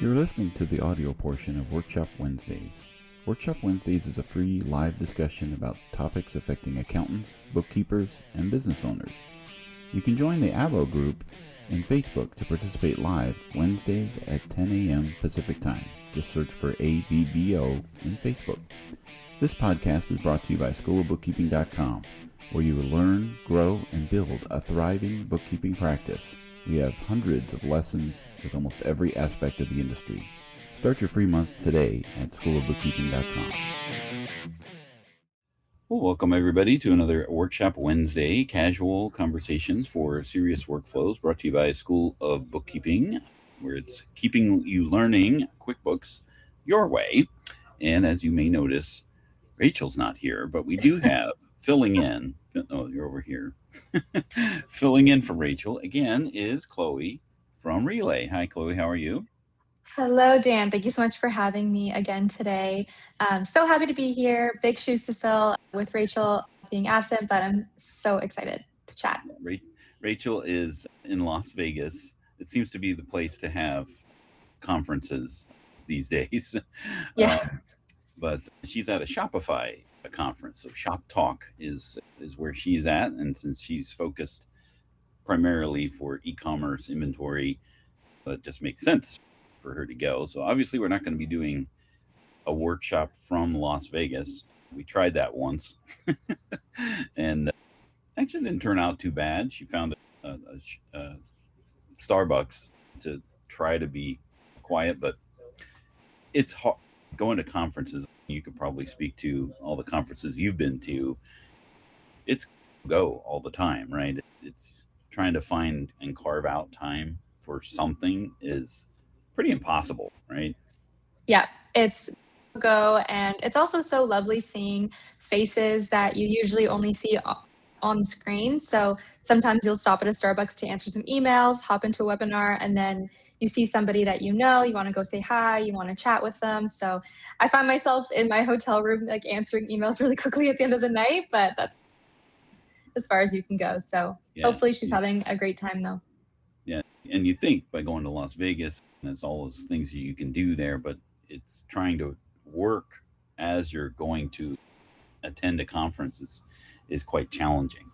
You're listening to the audio portion of Workshop Wednesdays. Workshop Wednesdays is a free live discussion about topics affecting accountants, bookkeepers, and business owners. You can join the ABO group in Facebook to participate live Wednesdays at 10 a.m. Pacific Time. Just search for ABBO in Facebook. This podcast is brought to you by Schoolofbookkeeping.com, where you will learn, grow, and build a thriving bookkeeping practice. We have hundreds of lessons with almost every aspect of the industry. Start your free month today at Schoolofbookkeeping.com. Well, welcome everybody to another Workshop Wednesday, casual conversations for serious workflows, brought to you by School of Bookkeeping, where it's keeping you learning QuickBooks your way. And as you may notice, Rachel's not here, but we do have filling in. Oh, you're over here. Filling in for Rachel again is Chloe from Relay. Hi, Chloe. How are you? Hello, Dan. Thank you so much for having me again today. So happy to be here. Big shoes to fill with Rachel being absent, but I'm so excited to chat. Rachel is in Las Vegas. It seems to be the place to have conferences these days. Yeah. But she's at a Shopify conference. So ShopTalk is where she's at. And since she's focused primarily for e-commerce inventory, it just makes sense for her to go. So obviously we're not going to be doing a workshop from Las Vegas. We tried that once and actually didn't turn out too bad. She found a Starbucks to try to be quiet, but it's hard going to conferences. You could probably speak to all the conferences you've been to. It's go all the time, right? It's trying to find and carve out time for something is pretty impossible, right? Yeah, it's go, and it's also so lovely seeing faces that you usually only see on the screen. So sometimes you'll stop at a Starbucks to answer some emails, hop into a webinar, and then you see somebody that you want to go say hi, you want to chat with them. So I find myself in my hotel room like answering emails really quickly at the end of the night, but that's as far as you can go. So hopefully she's having a great time though. Yeah, and you think by going to Las Vegas, there's all those things you can do there, but it's trying to work as you're going to attend a conference is quite challenging.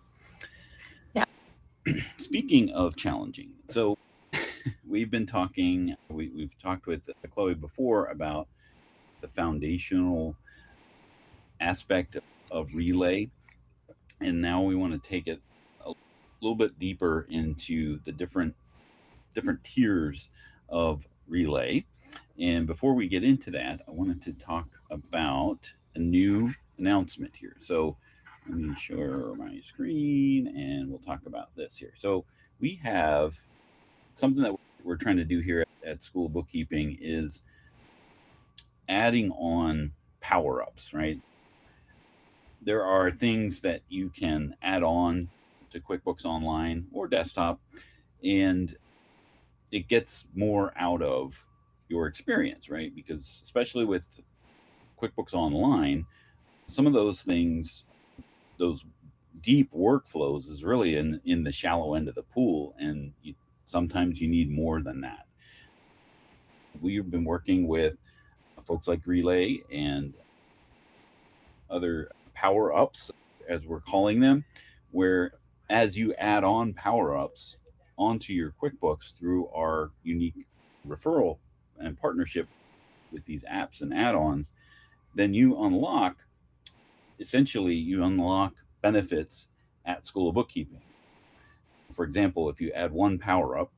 Yeah. Speaking of challenging, so we've been talking, we've talked with Chloe before about the foundational aspect of Relay, and now we want to take it a little bit deeper into the different tiers of Relay. And before we get into that, I wanted to talk about a new announcement here. So let me share my screen and we'll talk about this here. So we have something that we're trying to do here at School of Bookkeeping is adding on power-ups, right? There are things that you can add on to QuickBooks Online or desktop, and it gets more out of your experience, right? Because especially with QuickBooks Online, some of those things, those deep workflows is really in the shallow end of the pool, and sometimes you need more than that. We've been working with folks like Relay and other power-ups, as we're calling them, where as you add on power-ups onto your QuickBooks through our unique referral and partnership with these apps and add-ons, then you unlock benefits at School of Bookkeeping. For example, if you add one power-up,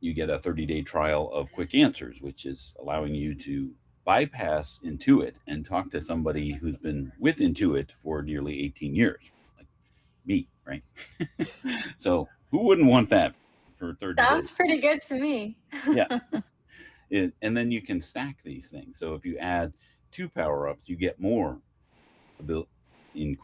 you get a 30-day trial of Quick Answers, which is allowing you to bypass Intuit and talk to somebody who's been with Intuit for nearly 18 years, like me, right? So who wouldn't want that for 30 days? Sounds pretty good to me. Yeah. And then you can stack these things. So if you add two power-ups, you get more in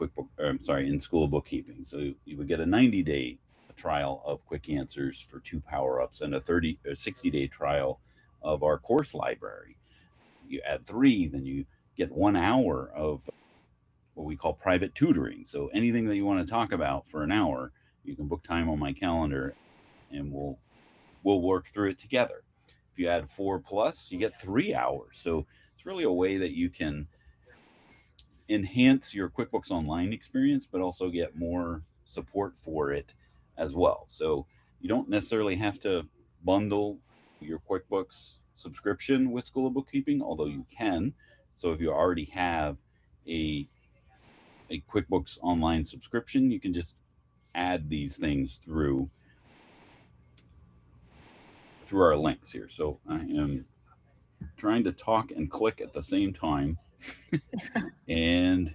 in School of Bookkeeping. So you would get a 90-day trial of Quick Answers for two power-ups and a 60-day trial of our course library. You add three, then you get 1 hour of what we call private tutoring. So anything that you want to talk about for an hour, you can book time on my calendar and we'll work through it together. If you add 4 plus, you get 3 hours. So it's really a way that you can enhance your QuickBooks Online experience, but also get more support for it as well. So you don't necessarily have to bundle your QuickBooks subscription with School of Bookkeeping, although you can. So if you already have a QuickBooks Online subscription, you can just add these things through our links here. So I am trying to talk and click at the same time. And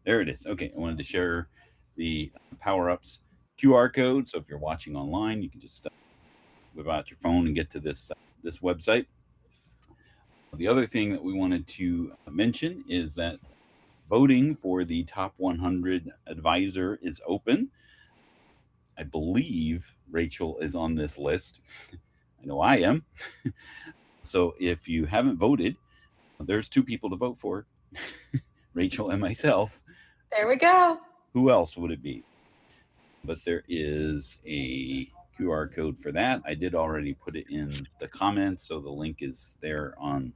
there it is. Okay, I wanted to share the Power Ups QR code. So if you're watching online, you can just whip out your phone and get to this website. The other thing that we wanted to mention is that voting for the top 100 advisor is open. I believe Rachel is on this list. I know I am. So if you haven't voted, there's 2 people to vote for. Rachel and myself. There we go. Who else would it be? But there is a QR code for that. I did already put it in the comments, so the link is there on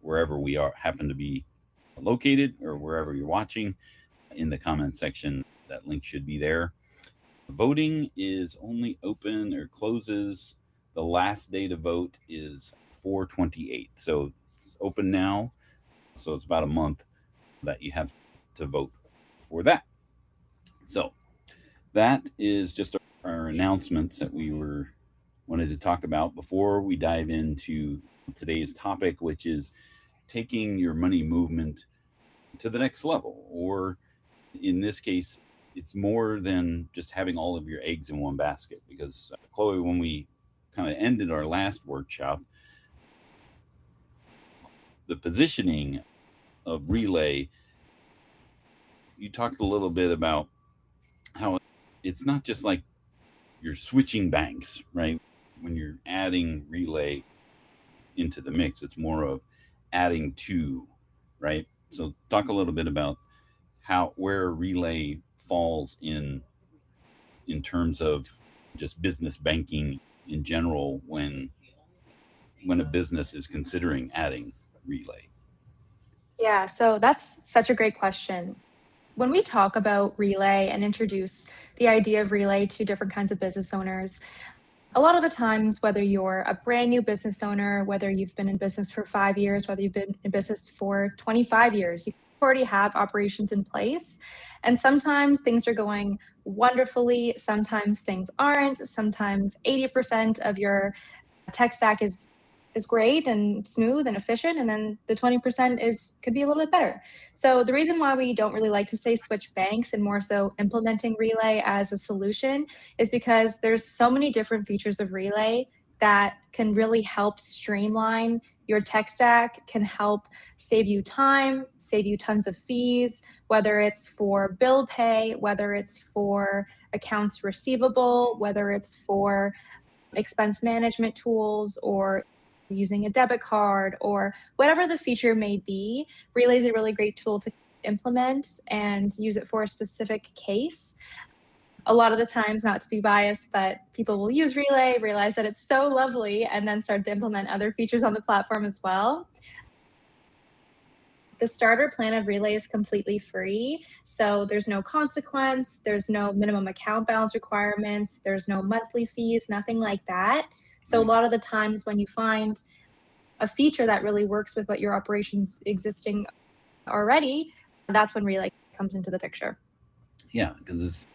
wherever we happen to be located, or wherever you're watching. In the comment section, that link should be there. Voting is only open or closes. The last day to vote is 4/28. So it's open now. So it's about a month that you have to vote for that. So that is just our announcements that we wanted to talk about before we dive into today's topic, which is taking your money movement to the next level. Or in this case, it's more than just having all of your eggs in one basket. Because Chloe, when we kind of ended our last workshop, the positioning of Relay, you talked a little bit about how it's not just like you're switching banks, right? When you're adding Relay into the mix, it's more of adding to, right? So talk a little bit about where Relay falls in terms of just business banking in general when a business is considering adding Relay. Yeah, so that's such a great question. When we talk about Relay and introduce the idea of Relay to different kinds of business owners, a lot of the times, whether you're a brand new business owner, whether you've been in business for 5 years, whether you've been in business for 25 years, you already have operations in place. And sometimes things are going wonderfully, sometimes things aren't, sometimes 80% of your tech stack is great and smooth and efficient, and then the 20% could be a little bit better. So the reason why we don't really like to say switch banks and more so implementing Relay as a solution is because there's so many different features of Relay that can really help streamline your tech stack, can help save you time, save you tons of fees, whether it's for bill pay, whether it's for accounts receivable, whether it's for expense management tools, or using a debit card, or whatever the feature may be. Relay is a really great tool to implement and use it for a specific case. A lot of the times, not to be biased, but people will use Relay, realize that it's so lovely, and then start to implement other features on the platform as well. The starter plan of Relay is completely free, so there's no consequence, there's no minimum account balance requirements, there's no monthly fees, nothing like that. So a lot of the times when you find a feature that really works with what your operations existing already, that's when Relay comes into the picture. Yeah, because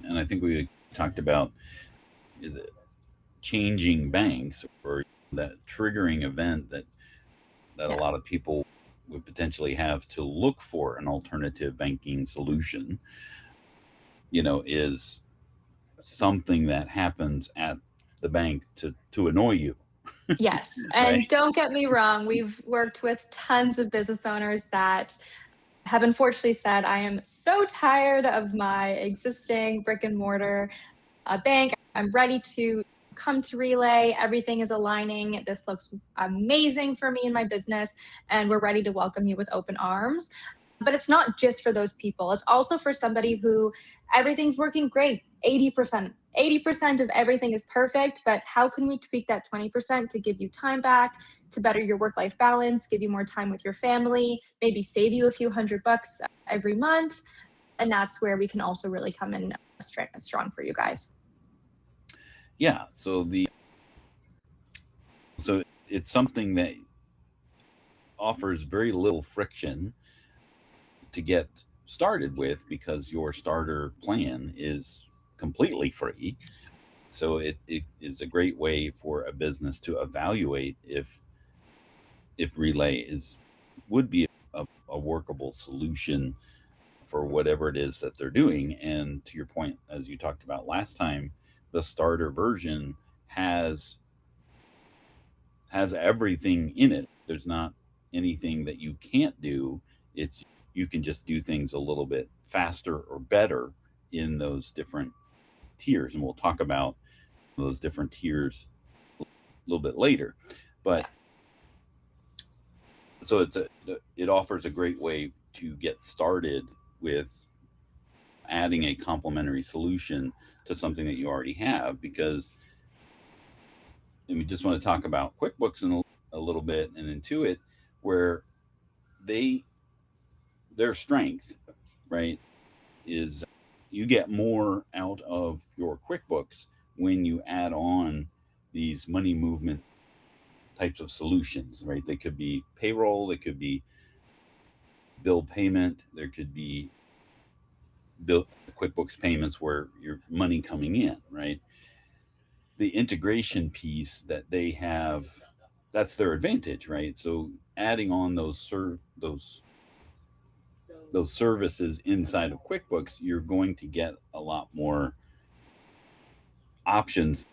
and I think we talked about changing banks, or that triggering event that a lot of people would potentially have to look for an alternative banking solution, is something that happens at the bank to annoy you. Yes. And Right? don't get me wrong, we've worked with tons of business owners that have unfortunately said, I am so tired of my existing brick and mortar bank. I'm ready to come to Relay. Everything is aligning. This looks amazing for me and my business, and we're ready to welcome you with open arms. But it's not just for those people. It's also for somebody who everything's working great, 80%, 80% of everything is perfect, but how can we tweak that 20% to give you time back, to better your work-life balance, give you more time with your family, maybe save you a few $100 every month? And that's where we can also really come in strong for you guys. Yeah. So it's something that offers very little friction to get started with, because your starter plan is completely free. So it is a great way for a business to evaluate if Relay would be a workable solution for whatever it is that they're doing. And to your point, as you talked about last time, the starter version has everything in it. There's not anything that you can't do. It's You can just do things a little bit faster or better in those different tiers, and we'll talk about those different tiers a little bit later. But Yeah. so it offers a great way to get started with adding a complementary solution to something that you already have. Because, and we just want to talk about QuickBooks in a little bit, and Intuit, where their strength, right, is you get more out of your QuickBooks when you add on these money movement types of solutions, right? They could be payroll, they could be bill payment, there could be bill QuickBooks payments where your money coming in, right? The integration piece that they have, that's their advantage, right? So adding on those services inside of QuickBooks, you're going to get a lot more options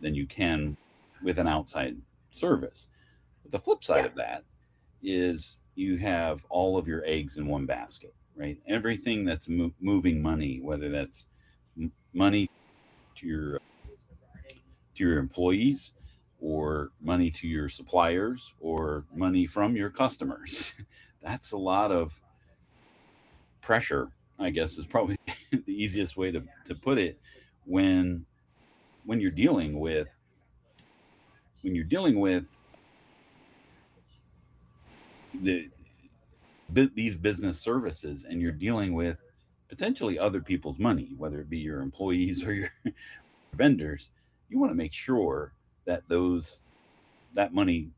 than you can with an outside service. But the flip side Yeah. of that is you have all of your eggs in one basket, right? Everything that's moving money, whether that's money to your employees, or money to your suppliers, or money from your customers. That's a lot of pressure, I guess, is probably the easiest way to put it, when when you're dealing with the these business services, and you're dealing with potentially other people's money, whether it be your employees or your vendors. You want to make sure that that money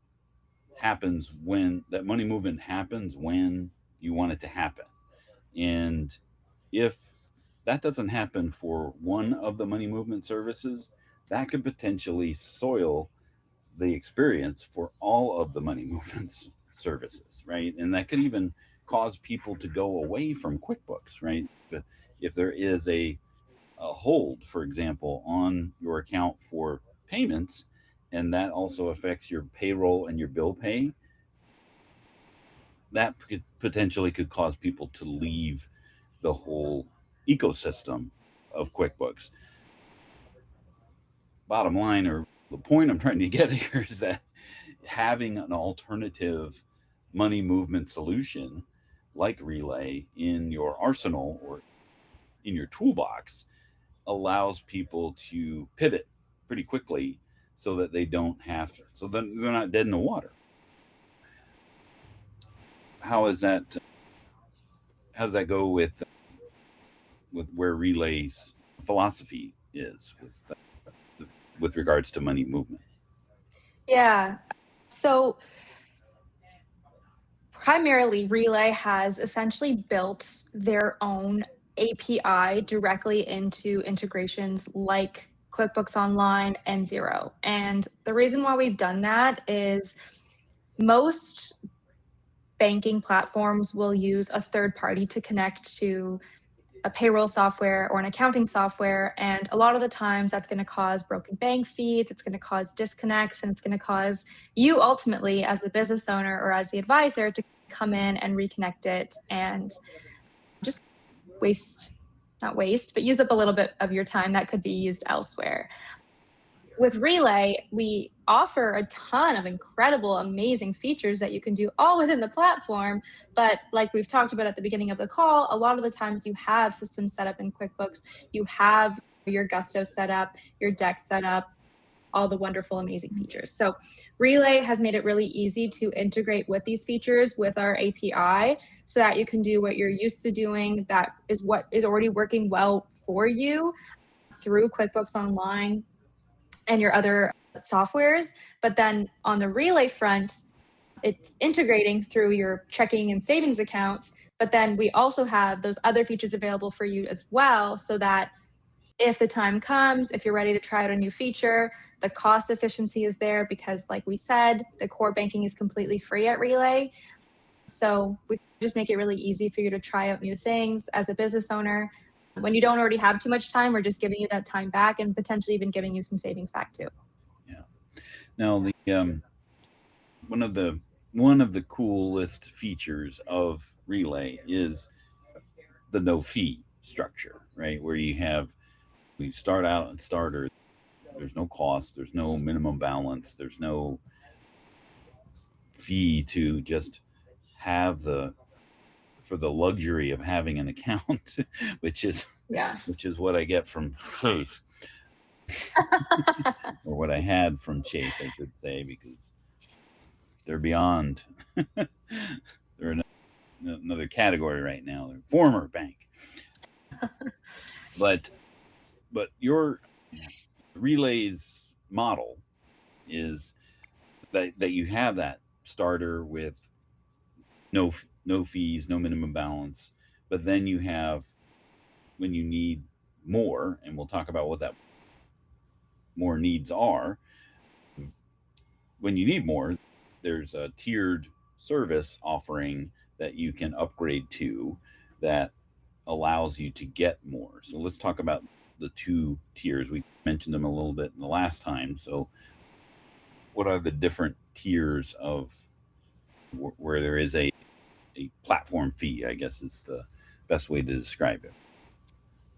that money movement happens when you want it to happen. And if that doesn't happen for one of the money movement services, that could potentially soil the experience for all of the money movement services, right? And that could even cause people to go away from QuickBooks, right? But if there is a hold, for example, on your account for payments, and that also affects your payroll and your bill pay, that potentially could cause people to leave the whole ecosystem of QuickBooks. Bottom line, or the point I'm trying to get here, is that having an alternative money movement solution like Relay in your arsenal or in your toolbox allows people to pivot pretty quickly, so that they don't have to, so then they're not dead in the water. How is that? How does that go with where Relay's philosophy is with regards to money movement? Yeah. So primarily, Relay has essentially built their own API directly into integrations like QuickBooks Online and Xero. And the reason why we've done that is most banking platforms will use a third party to connect to a payroll software or an accounting software. And a lot of the times that's going to cause broken bank feeds, it's going to cause disconnects, and it's going to cause you ultimately, as the business owner or as the advisor, to come in and reconnect it and just not waste, but use up a little bit of your time that could be used elsewhere. With Relay, we offer a ton of incredible, amazing features that you can do all within the platform. But like we've talked about at the beginning of the call, a lot of the times you have systems set up in QuickBooks, you have your Gusto setup, your deck setup, all the wonderful, amazing features. So Relay has made it really easy to integrate with these features with our API so that you can do what you're used to doing, that is what is already working well for you through QuickBooks Online and your other softwares. But then on the Relay front, it's integrating through your checking and savings accounts. But then we also have those other features available for you as well, so that if the time comes, if you're ready to try out a new feature, the cost efficiency is there because, like we said, the core banking is completely free at Relay. So we just make it really easy for you to try out new things as a business owner. When you don't already have too much time, we're just giving you that time back and potentially even giving you some savings back too. Yeah. Now the one of the coolest features of Relay is the no fee structure, right? Where we start out on starter. There's no cost. There's no minimum balance. There's no fee to just have for the luxury of having an account, which is what I get from Chase, or what I had from Chase, I should say, because they're beyond. They're in another category right now. They're former bank, but your Relay's model is that you have that starter with no fees, no minimum balance, but then you have, when you need more, and we'll talk about what that more needs are. When you need more, there's a tiered service offering that you can upgrade to that allows you to get more. So let's talk about the two tiers. We mentioned them a little bit in the last time. So what are the different tiers of where there is a platform fee, I guess is the best way to describe it.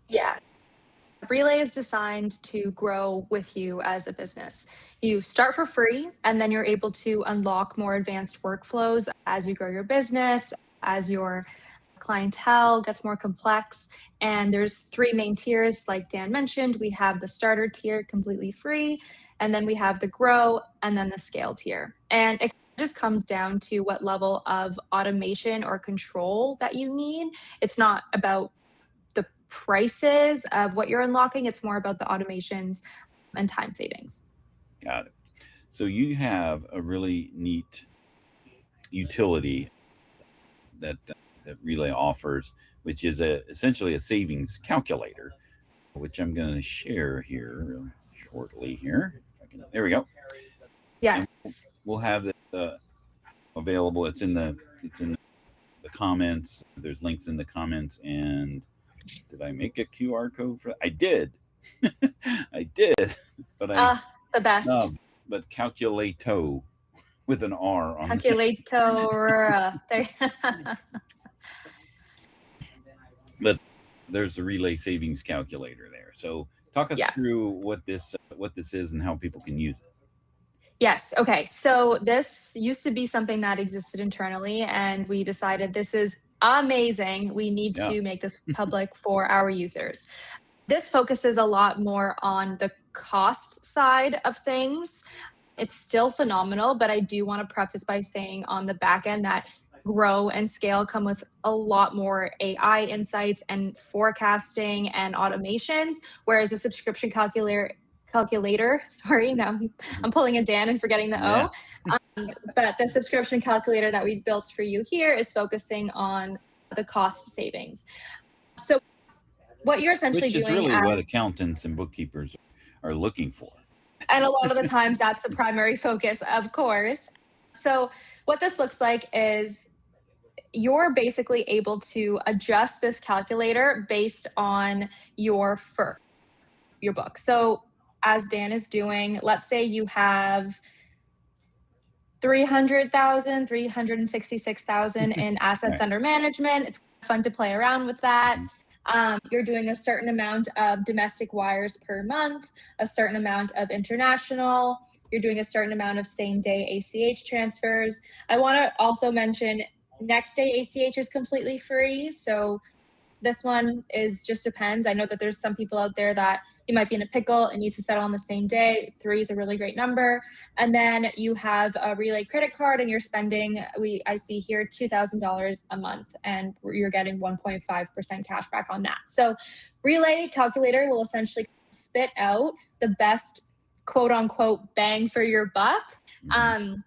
Yeah. Relay is designed to grow with you as a business. You start for free, and then you're able to unlock more advanced workflows as you grow your business, as your clientele gets more complex. And there's three main tiers, like Dan mentioned. We have the starter tier, completely free, and then we have the grow, and then the scale tier. And it just comes down to what level of automation or control that you need. It's not about the prices of what you're unlocking, it's more about the automations and time savings. Got it. So you have a really neat utility that Relay offers, which is essentially a savings calculator, which I'm going to share here shortly. Here, if I can, there we go. Yes, and we'll have that available. It's in the comments. There's links in the comments. And did I make a QR code for? I did. I did, but the best. No, but calculato with an R on calculator. But there's the Relay savings calculator there. So talk us through what this is and how people can use it. Yes. Okay. So this used to be something that existed internally, and we decided this is amazing. We need to make this public for our users. This focuses a lot more on the cost side of things. It's still phenomenal, but I do want to preface by saying on the back end that grow and scale come with a lot more AI insights and forecasting and automations, whereas a subscription calculator, sorry, now I'm pulling a Dan and forgetting the O. But the subscription calculator that we've built for you here is focusing on the cost savings. So what you're essentially doing, which is really what accountants and bookkeepers are looking for. And a lot of the times that's the primary focus, of course. So what this looks like is you're basically able to adjust this calculator based on your book. So as Dan is doing, let's say you have 300,000, 366,000 in assets under management. It's fun to play around with that. You're doing a certain amount of domestic wires per month, a certain amount of international. You're doing a certain amount of same day ACH transfers. I want to also mention next day ACH is completely free. So This one is just depends. I know that there's some people out there that you might be in a pickle and needs to settle on the same day. 3 is a really great number. And then you have a Relay credit card and you're spending, I see here $2,000 a month and you're getting 1.5% cash back on that. So Relay calculator will essentially spit out the best quote unquote bang for your buck. Mhm.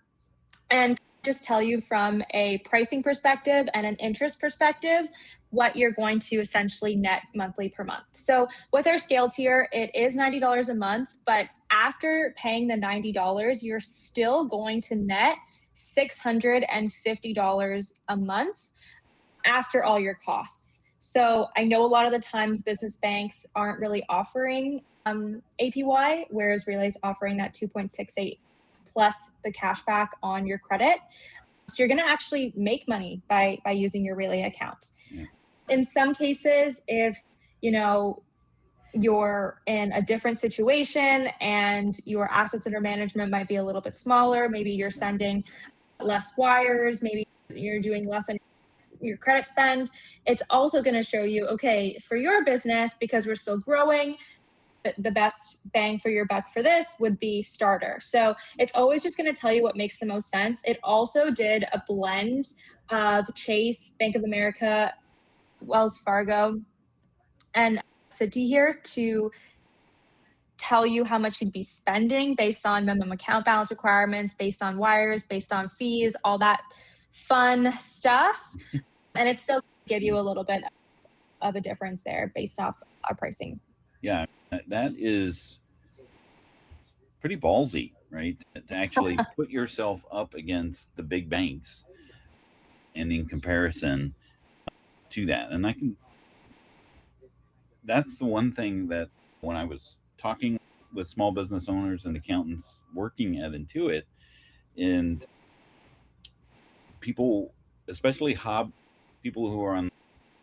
And just tell you from a pricing perspective and an interest perspective what you're going to essentially net monthly per month. So with our scale tier, it is $90 a month, but after paying the $90, you're still going to net $650 a month after all your costs. So I know a lot of the times business banks aren't really offering APY, whereas Relay's offering that 2.68 plus the cash back on your credit. So you're going to actually make money by using your Relay account. Yeah. In some cases, if you know you're in a different situation and your assets under management might be a little bit smaller, maybe you're sending less wires, maybe you're doing less on your credit spend, it's also going to show you, okay, for your business, because we're still growing, the best bang for your buck for this would be starter. So it's always just going to tell you what makes the most sense. It also did a blend of Chase, Bank of America, Wells Fargo, and Citi here to tell you how much you'd be spending based on minimum account balance requirements, based on wires, based on fees, all that fun stuff. And it still give you a little bit of a difference there based off our pricing. Yeah, that is pretty ballsy, right? To actually put yourself up against the big banks and in comparison to that. And that's the one thing that when I was talking with small business owners and accountants working at Intuit, and people, especially people who are on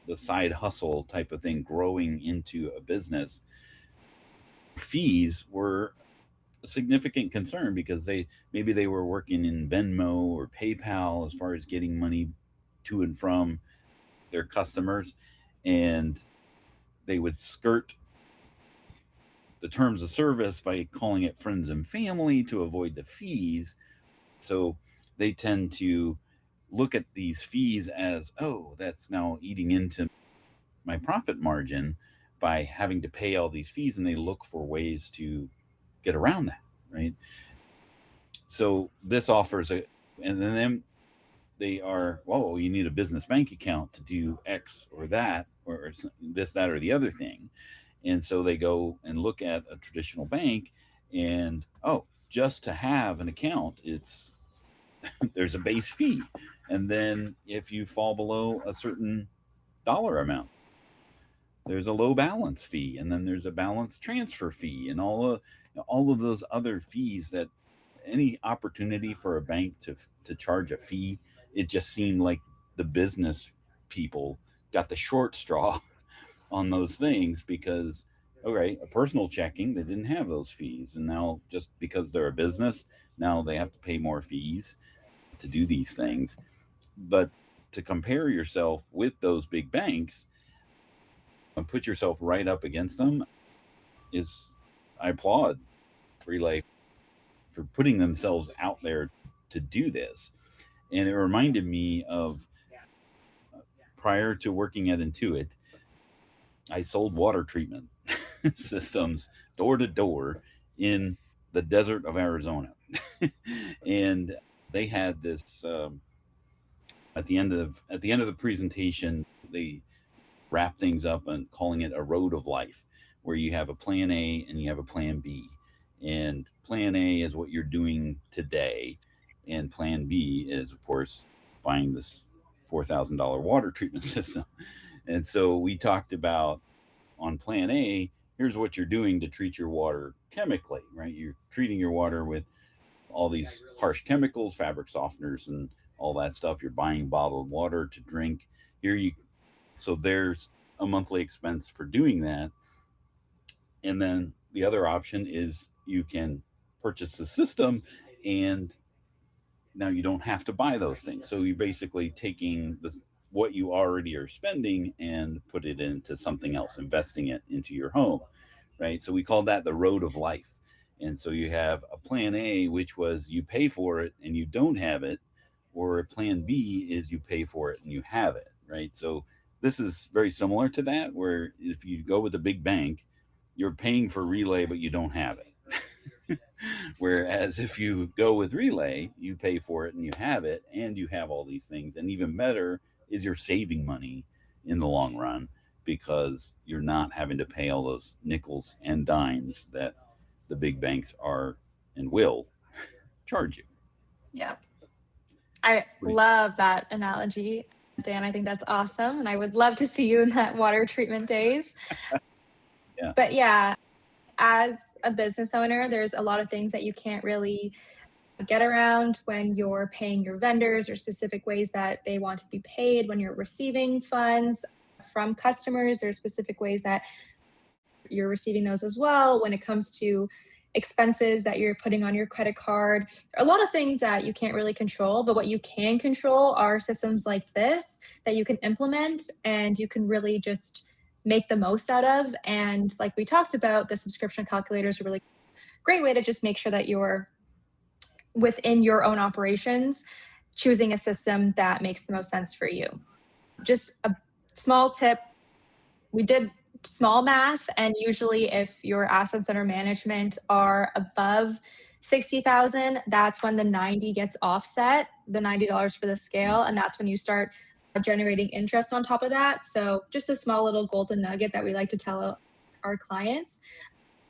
the side hustle type of thing, growing into a business, fees were a significant concern because maybe they were working in Venmo or PayPal as far as getting money to and from their customers, and they would skirt the terms of service by calling it friends and family to avoid the fees. So they tend to look at these fees as, oh, that's now eating into my profit margin by having to pay all these fees, and they look for ways to get around that, right? So this offers and then they are, whoa, you need a business bank account to do X or that, or this, that, or the other thing. And so they go and look at a traditional bank and, oh, just to have an account, it's there's a base fee. And then if you fall below a certain dollar amount, there's a low balance fee, and then there's a balance transfer fee, and all of those other fees that any opportunity for a bank to charge a fee, it just seemed like the business people got the short straw on those things because okay, a personal checking, they didn't have those fees, and now just because they're a business, now they have to pay more fees to do these things. But to compare yourself with those big banks and put yourself right up against them is, I applaud Relay for putting themselves out there to do this. And it reminded me of prior to working at Intuit, I sold water treatment systems door to door in the desert of Arizona. And they had this at the end of the presentation, they wrap things up and calling it a road of life, where you have a plan A and you have a plan B. And plan A is what you're doing today, and plan B is, of course, buying this $4,000 water treatment system. And so we talked about on plan A, here's what you're doing to treat your water chemically, right? You're treating your water with all these harsh chemicals, fabric softeners, and all that stuff. You're buying bottled water to drink. So there's a monthly expense for doing that. And then the other option is you can purchase the system, and now you don't have to buy those things. So you're basically taking what you already are spending and put it into something else, investing it into your home, right? So we call that the road of life. And so you have a plan A, which was you pay for it and you don't have it, or a plan B is you pay for it and you have it, right? So this is very similar to that, where if you go with a big bank, you're paying for Relay, but you don't have it. Whereas if you go with Relay, you pay for it and you have it, and you have all these things. And even better is you're saving money in the long run because you're not having to pay all those nickels and dimes that the big banks are and will charge you. Yeah. I Pretty- love that analogy, Dan. I think that's awesome. And I would love to see you in that water treatment days. Yeah. But yeah, as a business owner, there's a lot of things that you can't really get around when you're paying your vendors, or specific ways that they want to be paid when you're receiving funds from customers. There's specific ways that you're receiving those as well when it comes to expenses that you're putting on your credit card. A lot of things that you can't really control, but what you can control are systems like this that you can implement and you can really just make the most out of. And like we talked about, the subscription calculator is a really great way to just make sure that you're within your own operations, choosing a system that makes the most sense for you. Just a small tip, we did small math, and usually if your assets under management are above 60,000, that's when the 90 gets offset, the $90 for the scale, and that's when you start generating interest on top of that. So just a small little golden nugget that we like to tell our clients.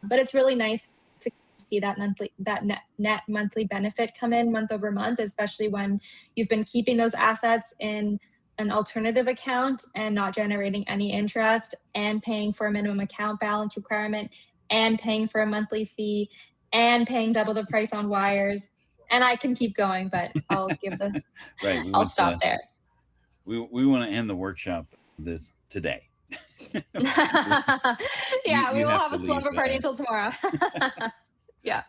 But it's really nice to see that net monthly benefit come in month over month, especially when you've been keeping those assets in an alternative account and not generating any interest, and paying for a minimum account balance requirement, and paying for a monthly fee, and paying double the price on wires. And I can keep going, but Right. I'll stop there. We want to end the workshop this today. Yeah, we You will have have to a leave. slumber party until tomorrow. Yeah.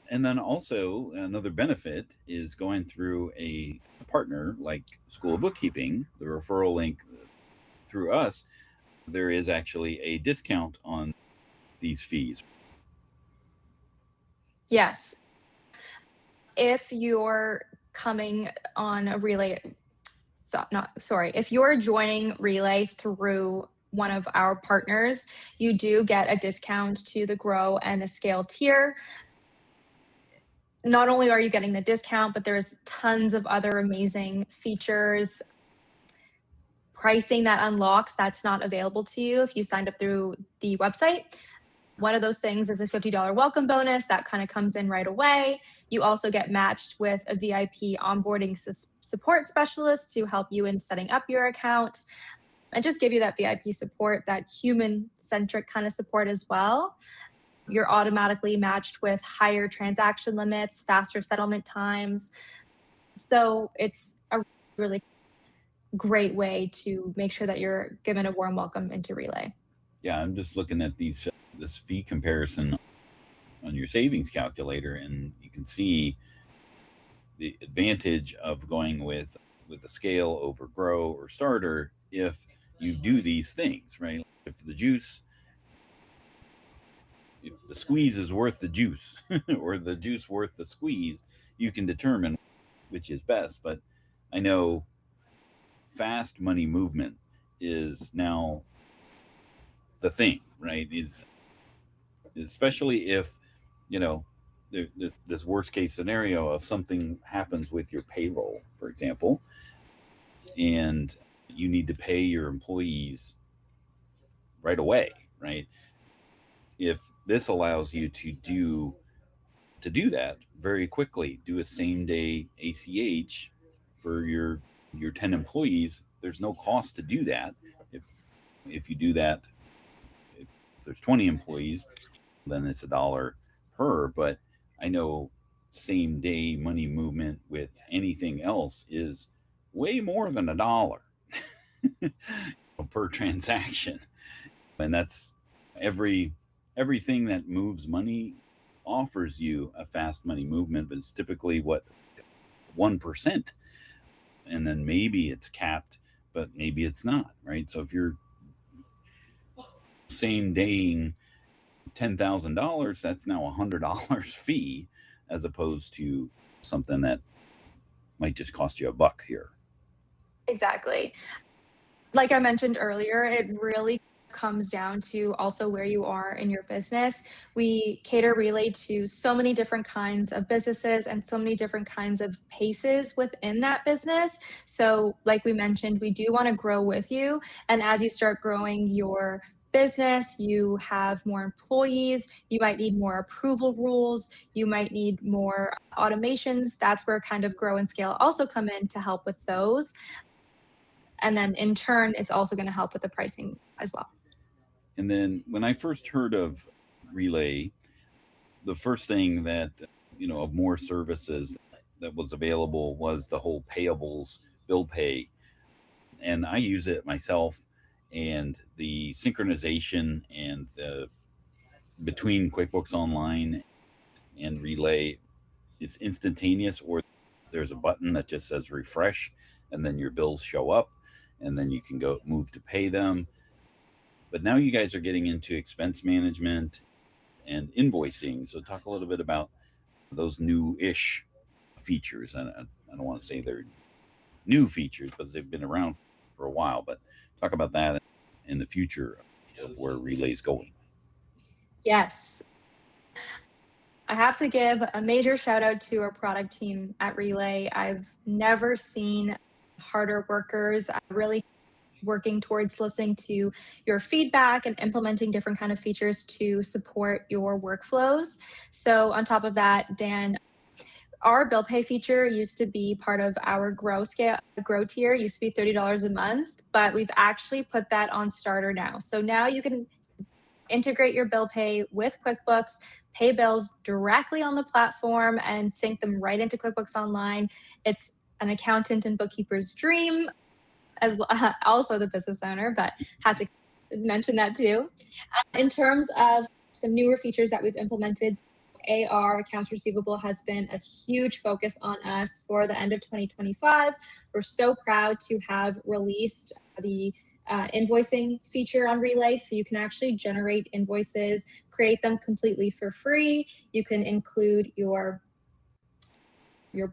And then also another benefit is going through a partner like School of Bookkeeping, the referral link through us. There is actually a discount on these fees. Yes. If you're coming on a Relay, if you're joining Relay through one of our partners, you do get a discount to the Grow and the Scale tier. Not only are you getting the discount, but there's tons of other amazing features, pricing that unlocks that's not available to you if you signed up through the website. One of those things is a $50 welcome bonus that kind of comes in right away. You also get matched with a VIP onboarding support specialist to help you in setting up your account and just give you that VIP support, that human-centric kind of support as well. You're automatically matched with higher transaction limits, faster settlement times. So it's a really great way to make sure that you're given a warm welcome into Relay. Yeah, I'm just looking at this fee comparison on your savings calculator, and you can see the advantage of going with the Scale over Grow or Starter if you do these things, right? If the squeeze is worth the juice or the juice worth the squeeze, you can determine which is best. But I know fast money movement is now the thing, right? Is especially if this worst case scenario of something happens with your payroll, for example, and you need to pay your employees right away, right? If this allows you to do that very quickly, do a same day ACH for your 10 employees, there's no cost to do that. If you do that, if there's 20 employees, then it's $1 per. But I know same day money movement with anything else is way more than $1 per transaction, and that's everything that moves money offers you a fast money movement, but it's typically what 1%. and then maybe it's capped, but maybe it's not, right? So if you're same daying $10,000, that's now $100 fee, as opposed to something that might just cost you a buck here. Exactly. Like I mentioned earlier, it really comes down to also where you are in your business. We cater Relay to so many different kinds of businesses and so many different kinds of paces within that business. So, like we mentioned, we do want to grow with you. And as you start growing your business, you have more employees, you might need more approval rules, you might need more automations. That's where kind of grow and scale also come in to help with those. And then in turn, it's also going to help with the pricing as well. And then when I first heard of Relay, the first thing that, of more services that was available was the whole payables bill pay. And I use it myself, and the synchronization and the between QuickBooks Online and Relay is instantaneous, or there's a button that just says refresh, and then your bills show up, and then you can go move to pay them. But now you guys are getting into expense management and invoicing. So talk a little bit about those new-ish features. And I don't want to say they're new features, but they've been around for a while. But talk about that in the future of where Relay's going. Yes. I have to give a major shout out to our product team at Relay. I've never seen harder workers really working towards listening to your feedback and implementing different kind of features to support your workflows. So on top of that, Dan, our bill pay feature used to be part of our grow tier, used to be $30 a month, but we've actually put that on starter now. So now you can integrate your bill pay with QuickBooks, pay bills directly on the platform, and sync them right into QuickBooks Online. It's an accountant and bookkeeper's dream, as also the business owner, but had to mention that too. In terms of some newer features that we've implemented, AR, accounts receivable, has been a huge focus on us for the end of 2025. We're so proud to have released the invoicing feature on Relay. So you can actually generate invoices, create them completely for free. You can include your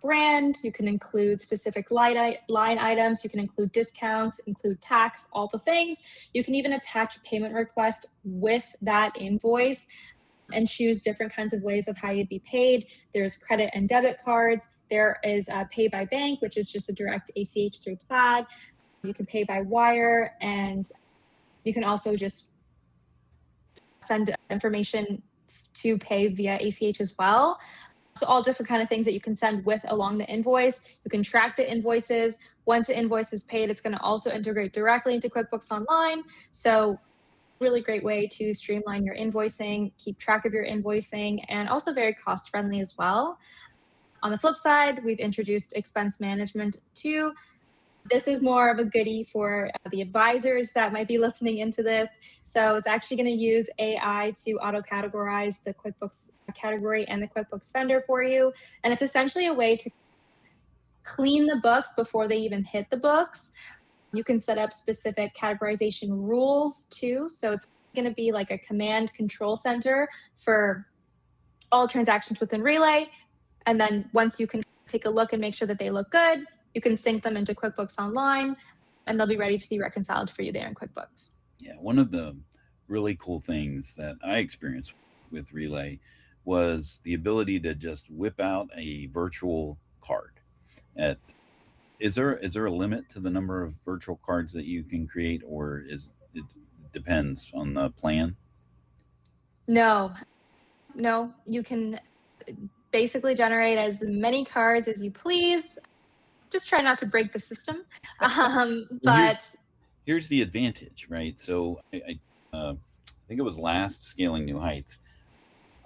brand, you can include specific line items, you can include discounts, include tax, all the things. You can even attach a payment request with that invoice and choose different kinds of ways of how you'd be paid. There's credit and debit cards. There is pay by bank, which is just a direct ACH through Plaid. You can pay by wire, and you can also just send information to pay via ACH as well. So all different kind of things that you can send with along the invoice. You can track the invoices. Once the invoice is paid, it's going to also integrate directly into QuickBooks Online. So really great way to streamline your invoicing, keep track of your invoicing, and also very cost friendly as well. On the flip side, we've introduced expense management too. This is more of a goodie for the advisors that might be listening into this. So it's actually going to use AI to auto categorize the QuickBooks category and the QuickBooks vendor for you. And it's essentially a way to clean the books before they even hit the books. You can set up specific categorization rules too. So it's going to be like a command control center for all transactions within Relay. And then once you can take a look and make sure that they look good, you can sync them into QuickBooks Online, and they'll be ready to be reconciled for you there in QuickBooks. Yeah, one of the really cool things that I experienced with Relay was the ability to just whip out a virtual card. At is there a limit to the number of virtual cards that you can create, or is it depends on the plan? No, you can basically generate as many cards as you please. Just try not to break the system. Well, But here's the advantage, right? So I think it was last Scaling New Heights.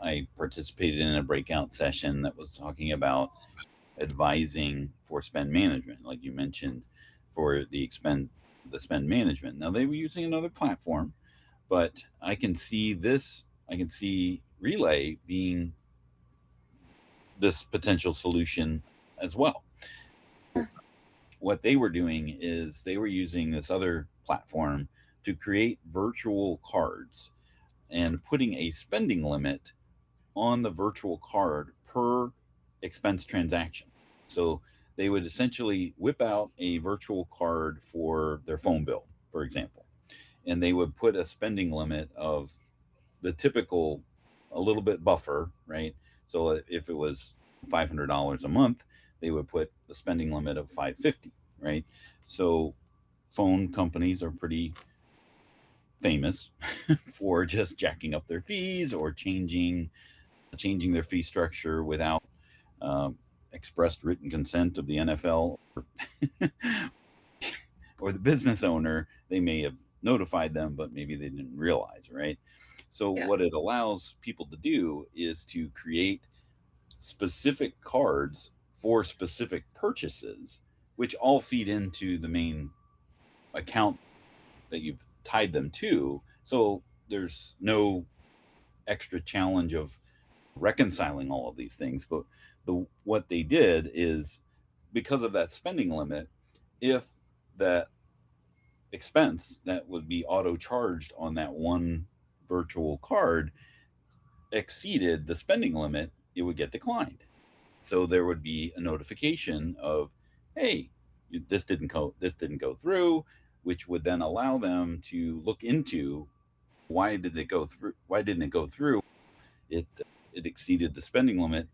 I participated in a breakout session that was talking about advising for spend management, like you mentioned, for the spend management. Now they were using another platform, but I can see this. I can see Relay being this potential solution as well. what they were doing is they were using this other platform to create virtual cards and putting a spending limit on the virtual card per expense transaction. So they would essentially whip out a virtual card for their phone bill, for example, and they would put a spending limit of the typical, a little bit buffer, right? So if it was $500 a month, they would put a spending limit of 550, right? So phone companies are pretty famous for just jacking up their fees or changing their fee structure without expressed written consent of the NFL or the business owner. They may have notified them, but maybe they didn't realize, right? So Yeah. what it allows people to do is to create specific cards for specific purchases, which all feed into the main account that you've tied them to. So there's no extra challenge of reconciling all of these things. But what they did is, because of that spending limit, if that expense that would be auto charged on that one virtual card exceeded the spending limit, it would get declined. So there would be a notification of, hey, this didn't go through, which would then allow them to look into why didn't it go through. It it exceeded the spending limit.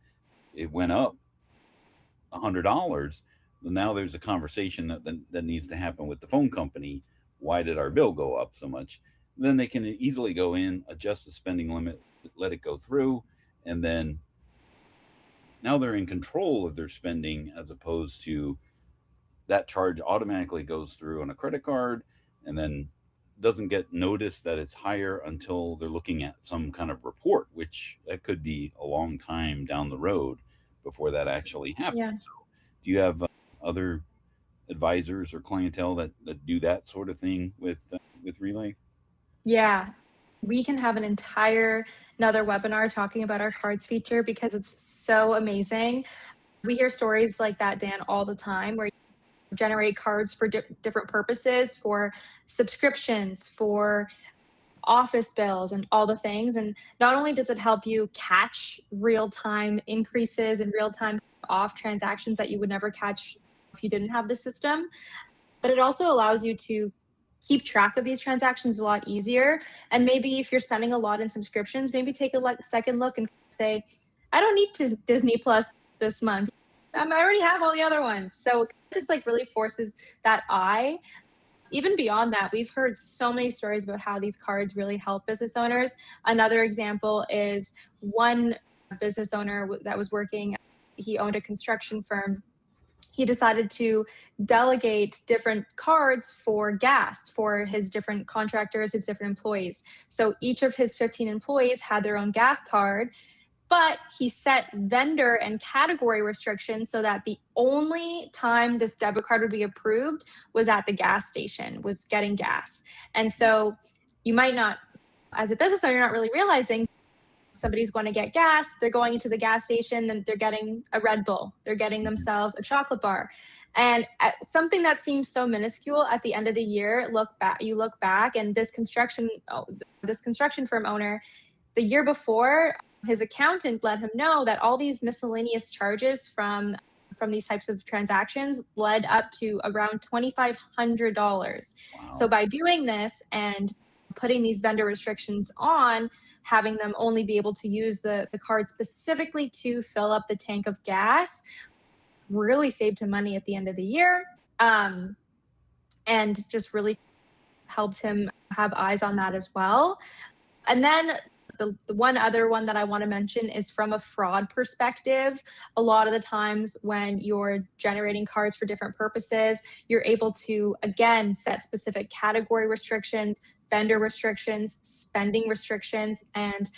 It went up $100. Now there's a conversation that needs to happen with the phone company. Why did our bill go up so much? Then they can easily go in, adjust the spending limit, let it go through, and then now they're in control of their spending, as opposed to that charge automatically goes through on a credit card and then doesn't get noticed that it's higher until they're looking at some kind of report, which that could be a long time down the road before that actually happens. Yeah. So, do you have other advisors or clientele that do that sort of thing with Relay? Yeah. We can have an entire another webinar talking about our cards feature because it's so amazing. We hear stories like that, Dan, all the time, where you generate cards for different purposes, for subscriptions, for office bills, and all the things. And not only does it help you catch real time increases and real time off transactions that you would never catch if you didn't have the system, but it also allows you to keep track of these transactions a lot easier. And maybe if you're spending a lot in subscriptions, maybe take a second look and say, I don't need Disney Plus this month. I already have all the other ones. So it just like really forces that eye. Even beyond that, we've heard so many stories about how these cards really help business owners. Another example is one business owner that was working, he owned a construction firm. He decided to delegate different cards for gas for his different contractors, his different employees. So each of his 15 employees had their own gas card, but he set vendor and category restrictions so that the only time this debit card would be approved was at the gas station, was getting gas. And so you might not, as a business owner, you're not really realizing somebody's going to get gas, they're going into the gas station and they're getting a Red Bull, they're getting themselves a chocolate bar. And something that seems so minuscule at the end of the year, you look back, and this construction firm owner, the year before, his accountant let him know that all these miscellaneous charges from these types of transactions led up to around $2,500. So Wow. by doing this and putting these vendor restrictions on, having them only be able to use the card specifically to fill up the tank of gas, really saved him money at the end of the year, um, and just really helped him have eyes on that as well. And then the one other one that I want to mention is from a fraud perspective. A lot of the times when you're generating cards for different purposes, you're able to, again, set specific category restrictions, vendor restrictions, spending restrictions, and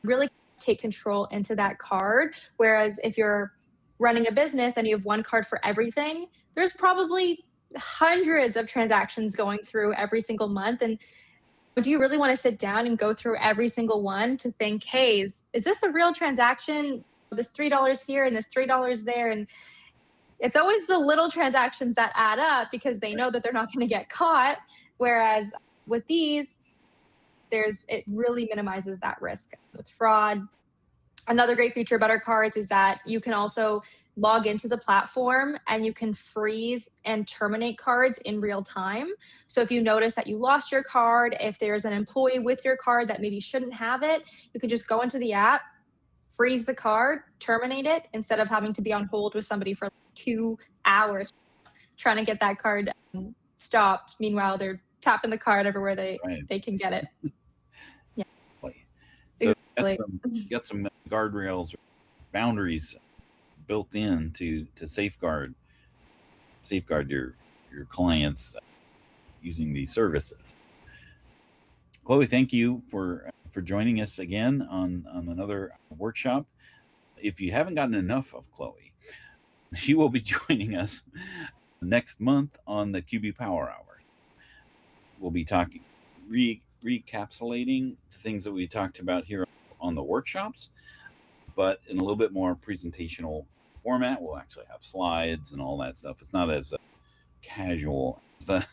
really take control into that card. Whereas if you're running a business and you have one card for everything, there's probably hundreds of transactions going through every single month. And do you really want to sit down and go through every single one to think, hey, is this a real transaction? This $3 here and this $3 there. And It's always the little transactions that add up because they know that they're not going to get caught. Whereas with these, it really minimizes that risk with fraud. Another great feature about our cards is that you can also log into the platform and you can freeze and terminate cards in real time. So if you notice that you lost your card, if there's an employee with your card that maybe shouldn't have it, you can just go into the app, freeze the card, terminate it, instead of having to be on hold with somebody for 2 hours trying to get that card stopped. Meanwhile, they're tapping the card everywhere they can get it. Yeah. So got some guardrails, boundaries built in to safeguard your clients using these services. Chloe, thank you for joining us again on another workshop. If you haven't gotten enough of Chloe, she will be joining us next month on the QB Power Hour. We'll be talking, recapitulating the things that we talked about here on the workshops, but in a little bit more presentational format. We'll actually have slides and all that stuff. It's not as casual as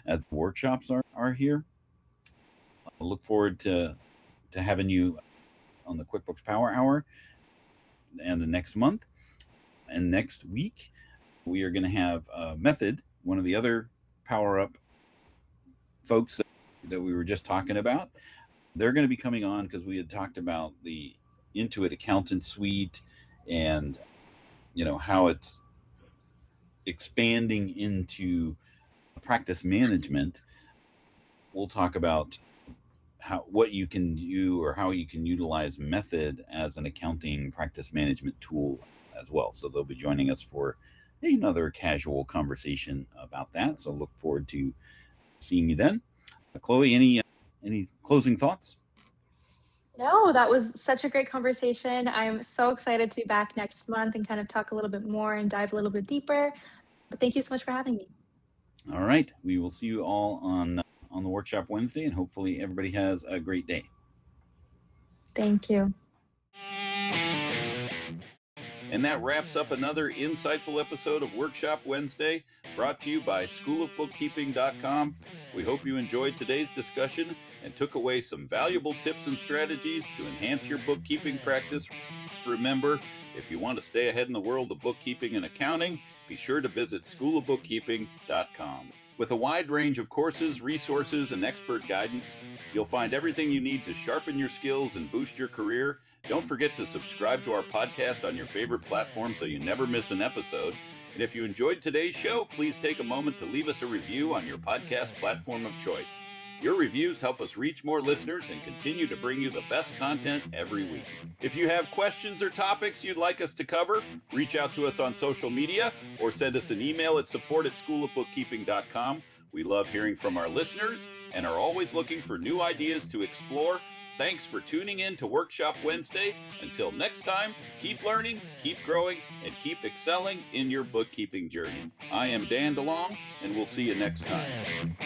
the workshops are here. I look forward to having you on the QuickBooks Power Hour and the next month. And next week, we are going to have Method, one of the other Power Up folks that we were just talking about. They're going to be coming on because we had talked about the Intuit Accountant Suite and how it's expanding into practice management. We'll talk about what you can do or how you can utilize Method as an accounting practice management tool as well. So they'll be joining us for another casual conversation about that. So look forward to seeing you then. Chloe, any closing thoughts? No, that was such a great conversation. I'm so excited to be back next month and kind of talk a little bit more and dive a little bit deeper. But thank you so much for having me. All right. We will see you all on the workshop Wednesday, and hopefully everybody has a great day. Thank you. And that wraps up another insightful episode of Workshop Wednesday, brought to you by Schoolofbookkeeping.com. We hope you enjoyed today's discussion and took away some valuable tips and strategies to enhance your bookkeeping practice. Remember, if you want to stay ahead in the world of bookkeeping and accounting, be sure to visit Schoolofbookkeeping.com. With a wide range of courses, resources, and expert guidance, you'll find everything you need to sharpen your skills and boost your career. Don't forget to subscribe to our podcast on your favorite platform so you never miss an episode. And if you enjoyed today's show, please take a moment to leave us a review on your podcast platform of choice. Your reviews help us reach more listeners and continue to bring you the best content every week. If you have questions or topics you'd like us to cover, reach out to us on social media or send us an email at support@schoolofbookkeeping.com. We love hearing from our listeners and are always looking for new ideas to explore. Thanks for tuning in to Workshop Wednesday. Until next time, keep learning, keep growing, and keep excelling in your bookkeeping journey. I am Dan DeLong, and we'll see you next time.